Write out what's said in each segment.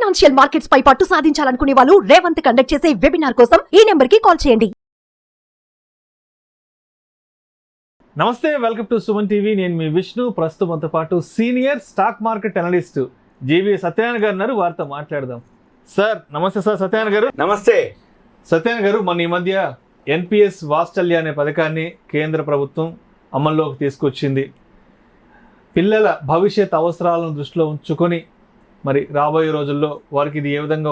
Financial markets పై పట్టు సాధించాలనుకునే వాళ్ళు Revanth conduct చేసే వెబినార్ కోసం ఈ నెంబర్ కి కాల్ చేయండి. నమస్తే, వెల్కమ్ టు సుమన్ టీవీ. నేను మీ విష్ణు. ప్రస్తుతంతో పాటు సీనియర్ స్టాక్ మార్కెట్ అనలిస్ట్ జీవి సత్యనారాయణ గారు ఉన్నారు. వారితో మాట్లాడదాం. సార్ నమస్తే. సార్ సత్యనారాయణ గారు నమస్తే. సత్యనారాయణ గారు, మన ఈ మధ్య ఎన్పిఎస్ వాత్సల్య అనే పథకాన్ని కేంద్ర ప్రభుత్వం అమల్లోకి తీసుకొచ్చింది. పిల్లల భవిష్యత్ అవసరాలను దృష్టిలో ఉంచుకొని మరి రాబోయే రోజుల్లో వారికి ఇది ఏ విధంగా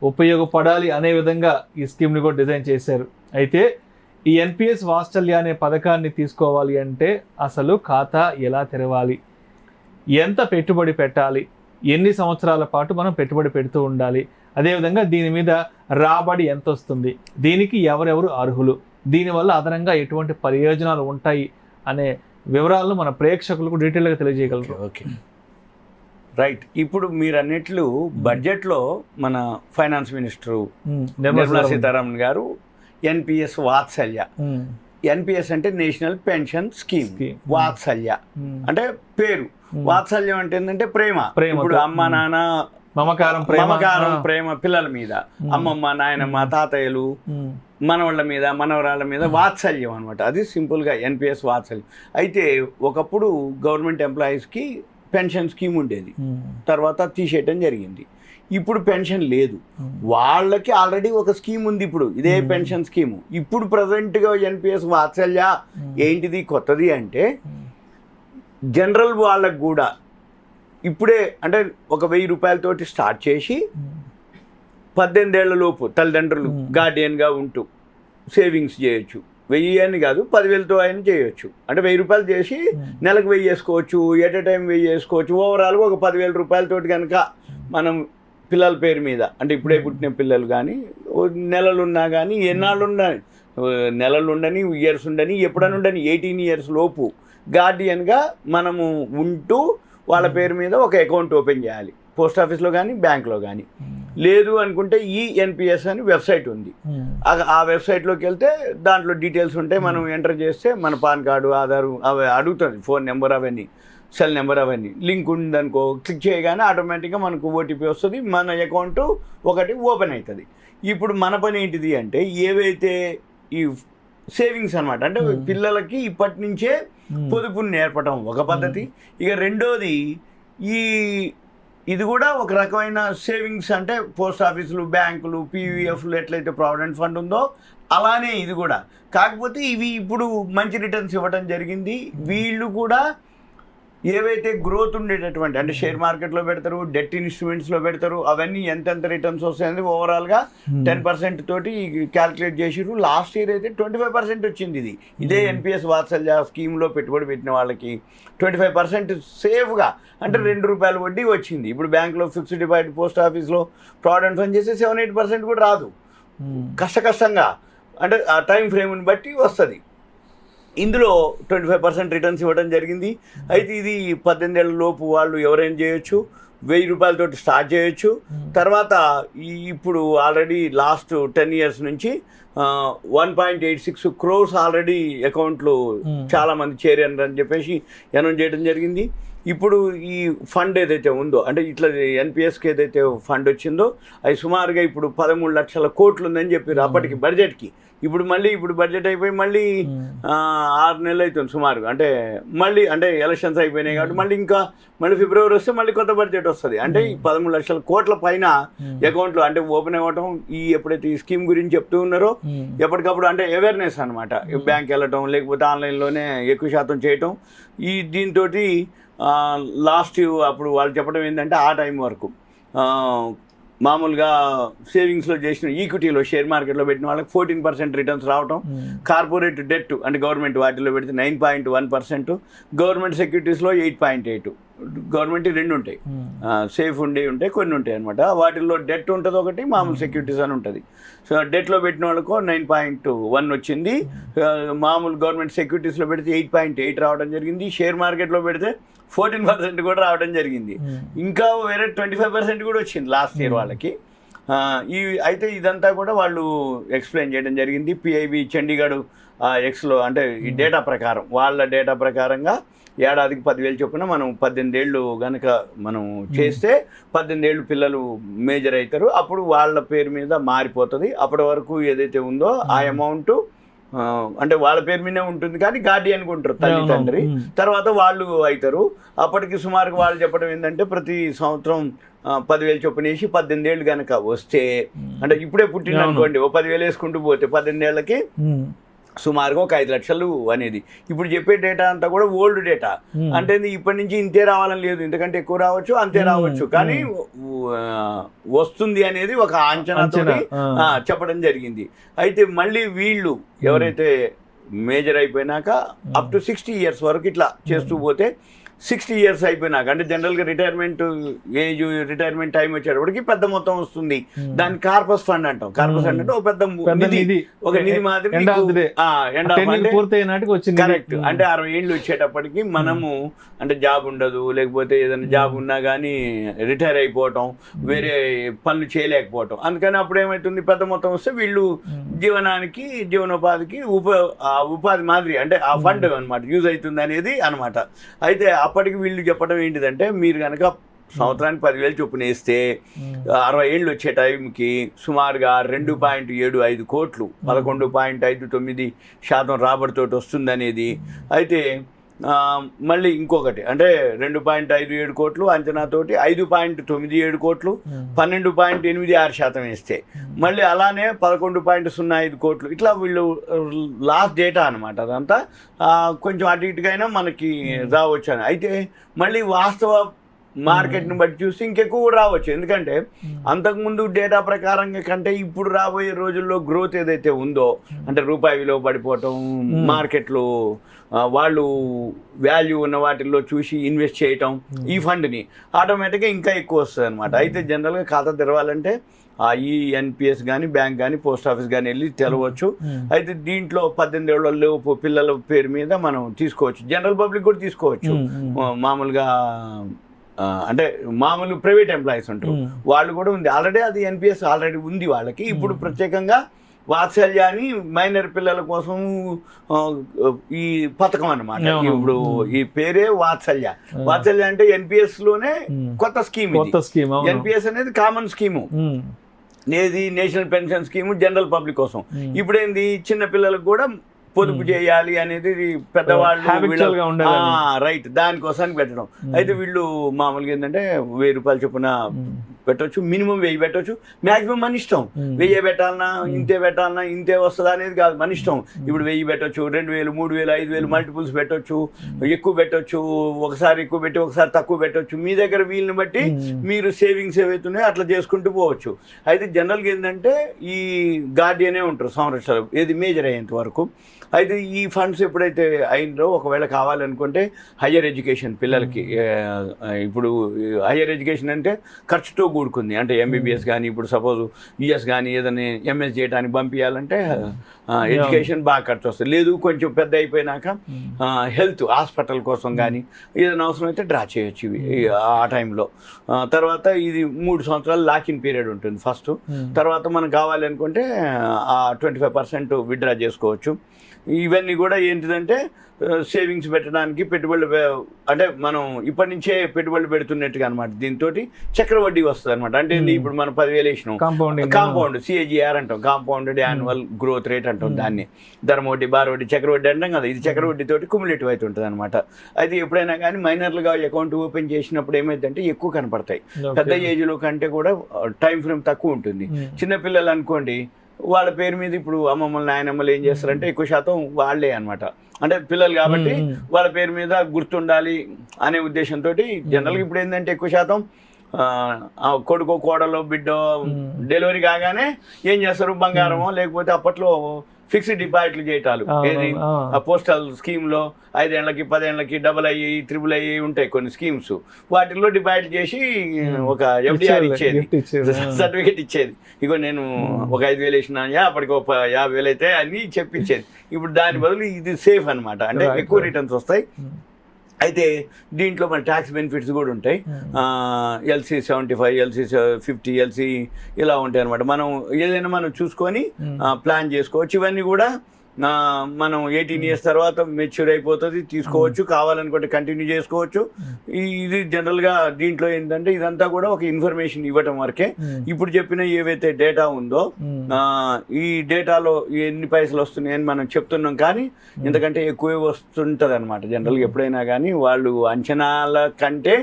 ఉపయోగపడాలి అనే విధంగా ఈ స్కీమ్ని కూడా డిజైన్ చేశారు. అయితే ఈ ఎన్పిఎస్ వాత్సల్య అనే పథకాన్ని తీసుకోవాలి అంటే అసలు ఖాతా ఎలా తెరవాలి, ఎంత పెట్టుబడి పెట్టాలి, ఎన్ని సంవత్సరాల పాటు మనం పెట్టుబడి పెడుతూ ఉండాలి, అదేవిధంగా దీని మీద రాబడి ఎంత వస్తుంది, దీనికి ఎవరెవరు అర్హులు, దీనివల్ల అదనంగా ఎటువంటి ప్రయోజనాలు ఉంటాయి అనే వివరాలను మన ప్రేక్షకులకు డీటెయిల్గా తెలియజేయగలరు. Okay, right. ఇప్పుడు మీరు అన్నట్లు బడ్జెట్లో మన ఫైనాన్స్ మినిస్టరు నిర్మలా సీతారామన్ గారు ఎన్పిఎస్ వాత్సల్య, ఎన్పిఎస్ అంటే నేషనల్ పెన్షన్ స్కీమ్, వాత్సల్య అంటే పేరు, వాత్సల్యం అంటే ఏంటంటే ప్రేమ. ఇప్పుడు అమ్మ నాన్న మమకారం ప్రేమ పిల్లల మీద, అమ్మమ్మ నాయనమ్మ తాతయ్యలు మనవాళ్ళ మీద మనవరాళ్ళ మీద వాత్సల్యం అనమాట. అది సింపుల్గా ఎన్పిఎస్ వాత్సల్యం. అయితే ఒకప్పుడు గవర్నమెంట్ ఎంప్లాయీస్కి పెన్షన్ స్కీమ్ ఉండేది, తర్వాత తీసేయటం జరిగింది. ఇప్పుడు పెన్షన్ లేదు, వాళ్ళకి ఆల్రెడీ ఒక స్కీమ్ ఉంది. ఇప్పుడు ఇదే పెన్షన్ స్కీము. ఇప్పుడు ప్రజెంట్గా ఎన్పిఎస్ వాత్సల్య ఏంటిది కొత్తది అంటే జనరల్ వాళ్ళకు కూడా ఇప్పుడే అంటే ఒక 1000 రూపాయలతోటి స్టార్ట్ చేసి 18 ఏళ్ల లోపు తల్లిదండ్రులు గార్డియన్గా ఉంటూ సేవింగ్స్ చేయొచ్చు. 1000 అని కాదు, 10,000తో అయినా చేయొచ్చు. అంటే 1000 రూపాయలు చేసి నెలకు 1000 చేసుకోవచ్చు, ఎట్ ఎ టైం 1000 చేసుకోవచ్చు. ఓవరాల్గా ఒక 10,000 రూపాయలతోటి కనుక మనం పిల్లల పేరు మీద, అంటే ఇప్పుడే పుట్టిన పిల్లలు కానీ నెలలున్నా కానీ ఎన్నాళ్ళున్నా, నెలలు ఉండని ఇయర్స్ ఉండని ఎప్పుడైనా ఉండని 18 ఇయర్స్ లోపు గార్డియన్గా మనము ఉంటూ వాళ్ళ పేరు మీద ఒక అకౌంట్ ఓపెన్ చేయాలి, పోస్ట్ ఆఫీస్లో కానీ బ్యాంక్లో కానీ. లేదు అనుకుంటే ఈ ఎన్పిఎస్ అని వెబ్సైట్ ఉంది. ఆ వెబ్సైట్లోకి వెళ్తే దాంట్లో డీటెయిల్స్ ఉంటాయి. మనం ఎంటర్ చేస్తే మన పాన్ కార్డు, ఆధారు అవి అడుగుతుంది, ఫోన్ నెంబర్ అవన్నీ, సెల్ నెంబర్ అవన్నీ. లింక్ ఉందనుకో, క్లిక్ చేయగానే ఆటోమేటిక్గా మనకు ఓటీపీ వస్తుంది, మన అకౌంట్ ఒకటి ఓపెన్ అవుతుంది. ఇప్పుడు మన పని ఏంటిది అంటే ఏవైతే ఈ సేవింగ్స్ అనమాట, అంటే పిల్లలకి ఇప్పటి నుంచే పొదుపుని నేర్పడం ఒక పద్ధతి. ఇక రెండోది ఇది కూడా ఒక రకమైన సేవింగ్స్, అంటే పోస్ట్ ఆఫీసులు, బ్యాంకులు, పీవీఎఫ్లు ఎట్లయితే ప్రావిడెంట్ ఫండ్ ఉందో అలానే ఇది కూడా. కాకపోతే ఇవి ఇప్పుడు మంచి రిటర్న్స్ ఇవ్వడం జరిగింది. వీళ్ళు కూడా ఏవైతే గ్రోత్ ఉండేటటువంటి, అంటే షేర్ మార్కెట్లో పెడతారు, డెట్ ఇన్స్ట్రుమెంట్స్లో పెడతారు, అవన్నీ ఎంతెంత రిటర్న్స్ వస్తాయని ఓవరాల్గా 10% తోటి క్యాల్కులేట్ చేసిర్రు. లాస్ట్ ఇయర్ అయితే 25% వచ్చింది. ఇదే ఎన్పిఎస్ వాత్సల్య స్కీమ్లో పెట్టుబడి పెట్టిన వాళ్ళకి 25% సేఫ్గా, అంటే 2 రూపాయల వడ్డీ వచ్చింది. ఇప్పుడు బ్యాంక్లో ఫిక్స్డ్ డిపాజిట్, పోస్ట్ ఆఫీస్లో ప్రావిడెంట్ ఫండ్ చేస్తే 7-8% కూడా రాదు, కష్టంగా, అంటే ఆ టైం ఫ్రేమ్ని బట్టి వస్తుంది. ఇందులో 25% రిటర్న్స్ ఇవ్వడం జరిగింది. అయితే ఇది 18 ఏళ్ల లోపు వాళ్ళు ఎవరైనా చేయొచ్చు, 1000 రూపాయలతోటి స్టార్ట్ చేయొచ్చు. తర్వాత ఇప్పుడు ఆల్రెడీ లాస్ట్ 10 ఇయర్స్ నుంచి 1.86 crores ఆల్రెడీ అకౌంట్లు చాలామంది చేరారు అని చెప్పేసి అనౌన్స్ చేయడం జరిగింది. ఇప్పుడు ఈ ఫండ్ ఏదైతే ఉందో, అంటే ఇట్లా ఎన్పిఎస్కి ఏదైతే ఫండ్ వచ్చిందో అది సుమారుగా ఇప్పుడు 13 లక్షల కోట్లు ఉందని చెప్పారు అప్పటికి బడ్జెట్కి. ఇప్పుడు బడ్జెట్ అయిపోయి మళ్ళీ 6 నెలలు అవుతుంది సుమారుగా. అంటే మళ్ళీ అంటే ఎలక్షన్స్ అయిపోయినాయి కాబట్టి మళ్ళీ ఫిబ్రవరి వస్తే మళ్ళీ కొత్త బడ్జెట్ వస్తుంది. అంటే ఈ 13 లక్షల కోట్ల పైన అకౌంట్లు అంటే ఓపెన్ అవ్వటం, ఎప్పుడైతే ఈ స్కీమ్ గురించి చెప్తూ ఉన్నారో ఎప్పటికప్పుడు, అంటే అవేర్నెస్ అనమాట, బ్యాంక్ వెళ్ళటం లేకపోతే ఆన్లైన్లోనే ఎక్కువ శాతం చేయటం. దీంతో లాస్ట్ అప్పుడు వాళ్ళు చెప్పడం ఏంటంటే ఆ టైం వరకు మామూలుగా సేవింగ్స్లో చేసిన ఈక్విటీలో షేర్ మార్కెట్లో పెట్టిన వాళ్ళకి 14% రిటర్న్స్ రావటం, కార్పొరేట్ డెట్ అంటే గవర్నమెంట్ వాటిలో పెడితే 9.1%, గవర్నమెంట్ సెక్యూరిటీస్లో 8.8. గవర్నమెంట్ 2 ఉంటాయి, సేఫ్ ఉంటాయి, కొన్ని ఉంటాయి అనమాట. వాటిల్లో డెట్ ఉంటుంది ఒకటి, మామూలు సెక్యూరిటీస్ అని ఉంటుంది. సో డెట్లో పెట్టిన వాళ్ళకు 9.1 వచ్చింది, మామూలు గవర్నమెంట్ సెక్యూరిటీస్లో పెడితే 8.8 రావడం జరిగింది, షేర్ మార్కెట్లో పెడితే 14% కూడా రావడం జరిగింది. ఇంకా వేరే 25% కూడా వచ్చింది లాస్ట్ ఇయర్ వాళ్ళకి. ఈ అయితే ఇదంతా కూడా వాళ్ళు ఎక్స్ప్లెయిన్ చేయడం జరిగింది. పిఐబి చండీగఢ్ ఎక్స్లో అంటే ఈ డేటా ప్రకారం, వాళ్ళ డేటా ప్రకారంగా ఏడాదికి 10,000 చొప్పున మనం 18 ఏళ్ళు కనుక మనం చేస్తే 18 ఏళ్ళు పిల్లలు మేజర్ అవుతారు. అప్పుడు వాళ్ళ పేరు మీద మారిపోతుంది. అప్పటి వరకు ఏదైతే ఉందో ఆ అమౌంట్ అంటే వాళ్ళ పేరు మీదే ఉంటుంది, కానీ గార్డియన్గా ఉంటారు తల్లి తండ్రి. తర్వాత వాళ్ళు అవుతారు. అప్పటికి సుమారుగా వాళ్ళు చెప్పడం ఏంటంటే ప్రతి సంవత్సరం 10,000 చొప్పున వేసి 18 ఏళ్ళు కనుక వస్తే, అంటే ఇప్పుడే పుట్టిన అనుకోండి, ఓ 10,000 వేసుకుంటూ పోతే 18 ఏళ్ళకి సుమారుగా ఒక 5 లక్షలు అనేది. ఇప్పుడు చెప్పే డేటా అంతా కూడా ఓల్డ్ డేటా. అంటే ఇప్పటి నుంచి ఇంతే రావాలని లేదు, ఎందుకంటే ఎక్కువ రావచ్చు, అంతే రావచ్చు, కానీ వస్తుంది అనేది ఒక అంచనాతో చెప్పడం జరిగింది. అయితే మళ్ళీ వీళ్ళు ఎవరైతే మేజర్ అయిపోయినాక అప్ టు 60 ఇయర్స్ వరకు ఇట్లా చేస్తూ పోతే 60 ఇయర్స్ అయిపోయినాక, అంటే జనరల్గా రిటైర్మెంట్ ఏజ్, రిటైర్మెంట్ టైం వచ్చేటప్పటికి పెద్ద మొత్తం వస్తుంది. దాన్ని కార్పస్ ఫండ్ అంటాం. కార్పస్ ఫండ్ అంటే ఒక పెద్ద నిధి, ఒక నిధి మాదిరి. కరెక్ట్. అంటే 60 ఏళ్ళు వచ్చేటప్పటికి మనము అంటే జాబ్ ఉండదు, లేకపోతే ఏదైనా జాబ్ ఉన్నా కానీ రిటైర్ అయిపోవటం, వేరే పనులు చేయలేకపోవటం. అందుకని అప్పుడు ఏమవుతుంది, పెద్ద మొత్తం వస్తే వీళ్ళు జీవనానికి, జీవనోపాధికి ఉపాధి మాదిరి అంటే ఆ ఫండ్ అనమాట యూజ్ అవుతుంది అనేది అనమాట. అయితే అప్పటికి వీళ్ళు చెప్పడం ఏంటిదంటే, మీరు కనుక సంవత్సరానికి 10,000 చొప్పున వేస్తే 60 ఏళ్ళు వచ్చే టైంకి సుమారుగా 2.75 కోట్లు 11.59% రాబడితోటి వస్తుంది అనేది. అయితే మళ్ళీ ఇంకొకటి అంటే 2.57 కోట్లు అంచనాతోటి 5.97 కోట్లు 12.86% వేస్తే, మళ్ళీ అలానే 11.05 కోట్లు, ఇట్లా వీళ్ళు లాస్ట్ డేటా అనమాట. అదంతా కొంచెం అటు ఇటుకైనా మనకి రావచ్చు అని. అయితే మళ్ళీ వాస్తవ మార్కెట్ని బట్టి చూసి ఇంకెక్కువ రావచ్చు. ఎందుకంటే అంతకుముందు డేటా ప్రకారంగా కంటే ఇప్పుడు రాబోయే రోజుల్లో గ్రోత్ ఏదైతే ఉందో, అంటే రూపాయి విలువ పడిపోవటం, మార్కెట్లో వాళ్ళు వాల్యూ ఉన్న వాటిల్లో చూసి ఇన్వెస్ట్ చేయటం, ఈ ఫండ్ని ఆటోమేటిక్గా ఇంకా ఎక్కువ వస్తుంది అనమాట. అయితే జనరల్గా ఖాతా తెరవాలంటే ఈ ఎన్పిఎస్ కానీ, బ్యాంక్ కానీ, పోస్ట్ ఆఫీస్ కానీ వెళ్ళి తెలవచ్చు. అయితే దీంట్లో 18 ఏళ్ళలోపు పిల్లల పేరు మీద మనం తీసుకోవచ్చు. జనరల్ పబ్లిక్ కూడా తీసుకోవచ్చు. మామూలుగా అంటే మామూలు ప్రైవేట్ ఎంప్లాయీస్ ఉంటారు, వాళ్ళు కూడా ఉంది ఆల్రెడీ. అది ఎన్పిఎస్ ఆల్రెడీ ఉంది వాళ్ళకి. ఇప్పుడు ప్రత్యేకంగా వాత్సల్య అని మైనర్ పిల్లల కోసం ఈ పథకం అన్నమాట. ఇప్పుడు ఈ పేరే వాత్సల్య. వాత్సల్య అంటే ఎన్పిఎస్ లోనే కొత్త స్కీమ్. ఎన్పిఎస్ అనేది కామన్ స్కీము, ఏది national pension scheme general public కోసం. ఇప్పుడేంది చిన్న పిల్లలకు కూడా పొదుపు చేయాలి అనేది పెద్దవాళ్ళు రైట్, దానికోసానికి పెట్టడం. అయితే వీళ్ళు మామూలుగా ఏంటంటే 1,000 రూపాయలు చొప్పున పెట్టవచ్చు, మినిమం 1000 పెట్టవచ్చు, మాక్సిమం మన ఇష్టం. 1000 పెట్టాలన్నా, ఇంతే పెట్టాలన్నా, ఇంతే వస్తుందా అనేది కాదు, మన ఇష్టం. ఇప్పుడు 1000 పెట్టవచ్చు, 2,000, 3,000, 5,000 మల్టిపుల్స్ పెట్టవచ్చు, ఎక్కువ పెట్టవచ్చు, ఒకసారి ఎక్కువ పెట్టి ఒకసారి తక్కువ పెట్టవచ్చు. మీ దగ్గర వీళ్ళని బట్టి మీరు సేవింగ్స్ ఏవైతున్నాయో అట్లా చేసుకుంటూ పోవచ్చు. అయితే జనరల్గా ఏంటంటే ఈ గార్డియనే ఉంటారు సంరక్షణ, ఏది మేజర్ అయ్యేంత వరకు. అయితే ఈ ఫండ్స్ ఎప్పుడైతే అయినో, ఒకవేళ కావాలనుకుంటే హయ్యర్ ఎడ్యుకేషన్ పిల్లలకి, ఇప్పుడు హయ్యర్ ఎడ్యుకేషన్ అంటే ఖర్చుతో కూడుకుంది. అంటే ఎంబీబీఎస్ కానీ, ఇప్పుడు సపోజ్ యూఎస్ కానీ ఏదైనా ఎంఎస్ చేయడానికి పంపించాలంటే ఎడ్యుకేషన్ బాగా ఖర్చు వస్తుంది. లేదు కొంచెం పెద్ద అయిపోయినాక హెల్త్ హాస్పిటల్ కోసం కానీ ఏదైనా అవసరం అయితే డ్రా చేయొచ్చు ఇవి ఆ టైంలో. తర్వాత ఇది 3 సంవత్సరాలు లాకిన్ పీరియడ్ ఉంటుంది ఫస్ట్. తర్వాత మనం కావాలనుకుంటే 25% విత్డ్రా చేసుకోవచ్చు. ఇవన్నీ కూడా ఏంటిదంటే సేవింగ్స్ పెట్టడానికి పెట్టుబడులు, అంటే మనం ఇప్పటి నుంచే పెట్టుబడులు పెడుతున్నట్టుగా అనమాట. దీంతో చక్రవడ్డీ వస్తుంది అనమాట. అంటే ఇప్పుడు మనం 10,000 వేసినాం, కాంపౌండ్ CAGR అంటాం, కాంపౌండెడ్ యాన్యువల్ గ్రోత్ రేట్ అంటాం దాన్ని. ధర్మవడ్డీ, బారవడ్డీ, చక్రవడ్డీ అంటాం కదా. ఇది చక్రవడ్డీ తోటి కుములేటివ్ అయితే ఉంటుంది అనమాట. అయితే ఎప్పుడైనా కానీ మైనర్లుగా అకౌంట్ ఓపెన్ చేసినప్పుడు ఏమైందంటే ఎక్కువ కనపడతాయి. పెద్ద ఏజ్లో కంటే కూడా టైం ఫ్రేమ్ తక్కువ ఉంటుంది. చిన్నపిల్లలు అనుకోండి, వాళ్ళ పేరు మీద ఇప్పుడు అమ్మమ్మలు, నాయనమ్మలు ఏం చేస్తారంటే ఎక్కువ శాతం వాళ్ళే అనమాట. అంటే పిల్లలు కాబట్టి వాళ్ళ పేరు మీద గుర్తుండాలి అనే ఉద్దేశంతో జనరల్గా ఇప్పుడు ఏంటంటే ఎక్కువ శాతం కొడుకో, కోడలో, బిడ్డో డెలివరీ కాగానే ఏం చేస్తారు, బంగారమో లేకపోతే అప్పట్లో ఫిక్స్డ్ డిపాజిట్లు చేయటాలు, ఏది పోస్టల్ స్కీమ్లో 5 ఏళ్ళకి 10 ఏళ్ళకి డబుల్ అయ్యి, ట్రిపుల్ అయ్యి ఉంటాయి కొన్ని స్కీమ్స్. వాటిల్లో డిపాజిట్ చేసి ఒక FDR ఇచ్చేది, సర్టిఫికేట్ ఇచ్చేది. ఇగో నేను ఒక 5,000 వేసినా, అప్పటికి ఒక 50,000 అయితే అని చెప్పించేది. ఇప్పుడు దాని బదులు ఇది సేఫ్ అనమాట, అంటే ఎక్కువ రిటర్న్స్ వస్తాయి. అయితే దీంట్లో మన ట్యాక్స్ బెనిఫిట్స్ కూడా ఉంటాయి. ఎల్సీ 75, ఎల్సీ 50, ఎల్సీ ఇలా ఉంటాయి అనమాట. మనం ఏదైనా మనం చూసుకొని ప్లాన్ చేసుకోవచ్చు. ఇవన్నీ కూడా మనం 18 years తర్వాత మెచ్యూర్ అయిపోతుంది, తీసుకోవచ్చు. కావాలనుకుంటే కంటిన్యూ చేసుకోవచ్చు. ఇది జనరల్గా దీంట్లో ఏంటంటే ఇదంతా కూడా ఒక ఇన్ఫర్మేషన్ ఇవ్వటం వరకే. ఇప్పుడు చెప్పిన ఏవైతే డేటా ఉందో ఈ డేటాలో ఎన్ని పైసలు వస్తున్నాయని మనం చెప్తున్నాం, కానీ ఇంతకంటే ఎక్కువే వస్తుంటది అనమాట. జనరల్గా ఎప్పుడైనా కానీ వాళ్ళు అంచనాల కంటే,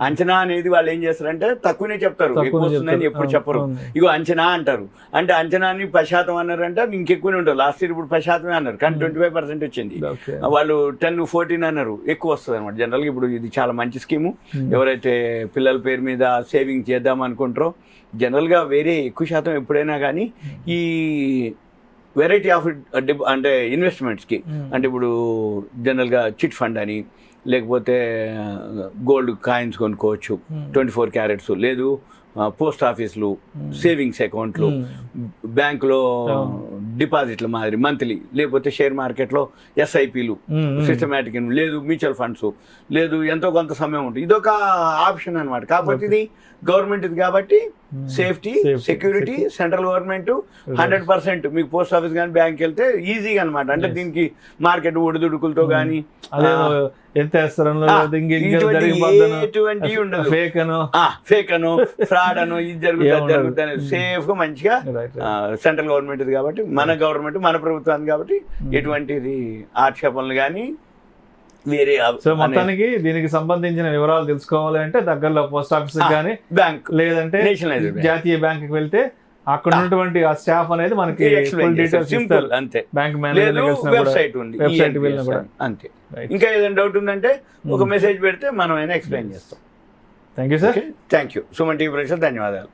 అంచనా అనేది వాళ్ళు ఏం చేస్తారంటే తక్కువనే చెప్తారు, ఎక్కువ వస్తుందని ఎప్పుడు చెప్పరు. ఇగో అంచనా అంటారు, అంటే అంచనాని 10% అన్నారంటే ఇంకెక్కువనే ఉంటుంది. లాస్ట్ ఇయర్ ఇప్పుడు 10% అన్నారు, కానీ 25% వచ్చింది. వాళ్ళు 10-14 అన్నారు, ఎక్కువ వస్తుంది అనమాట. జనరల్గా ఇప్పుడు ఇది చాలా మంచి స్కీము. ఎవరైతే పిల్లల పేరు మీద సేవింగ్ చేద్దాం అనుకుంటారో జనరల్గా వేరే ఎక్కువ శాతం ఎప్పుడైనా కానీ ఈ వెరైటీ ఆఫ్ అంటే ఇన్వెస్ట్మెంట్స్కి, అంటే ఇప్పుడు జనరల్గా చిట్ ఫండ్ అని, లేకపోతే గోల్డ్ కాయిన్స్ కొనుక్కోవచ్చు 24 carats, లేదు పోస్ట్ ఆఫీసులు, సేవింగ్స్ అకౌంట్లు, బ్యాంకులో డిపాజిట్ల మాదిరి మంత్లీ, లేకపోతే షేర్ మార్కెట్లో ఎస్ఐపిలు, సిస్టమేటిక్, లేదు మ్యూచువల్ ఫండ్స్, లేదు ఎంతో కొంత సమయం ఉంటుంది. ఇదొక ఆప్షన్ అనమాట. కాకపోతే ఇది గవర్నమెంట్ ఇది కాబట్టి సేఫ్టీ, సెక్యూరిటీ, సెంట్రల్ గవర్నమెంట్ 100%. మీకు పోస్ట్ ఆఫీస్ కానీ బ్యాంక్ వెళ్తే ఈజీగా అనమాట. అంటే దీనికి మార్కెట్ ఒడిదుడుకులతో కానీ ఎంత ఫేక్ అను ఫ్రాడ్ అను ఇది జరుగుతుంది. సేఫ్ గా మంచిగా సెంట్రల్ గవర్నమెంట్ ఇది కాబట్టి, మన గవర్నమెంట్ మన ప్రభుత్వానికి కాబట్టి ఎటువంటిది ఆక్షేపణలు కానీ వేరే. సో మొత్తానికి దీనికి సంబంధించిన వివరాలు తెలుసుకోవాలి అంటే దగ్గరలో పోస్ట్ ఆఫీస్ కానీ బ్యాంక్, లేదంటే జాతీయ బ్యాంక్ కి వెళ్తే అక్కడ ఉన్నటువంటి ఆ స్టాఫ్ అనేది మనకి ఫుల్ డీటెయిల్స్ ఇస్తారు. అంతే. బ్యాంక్ మేనేజర్ వెబ్సైట్ ఉంది, వెబ్సైట్ వెళ్ళినా కూడా అంతే. ఇంకా ఏదైనా డౌట్ ఉందంటే ఒక మెసేజ్ పెడితే మనం అయినా ఎక్స్ప్లెయిన్ చేస్తాం. Thank you sir. Thank you. Suman TV ప్రేక్షకులకు ధన్యవాదాలు.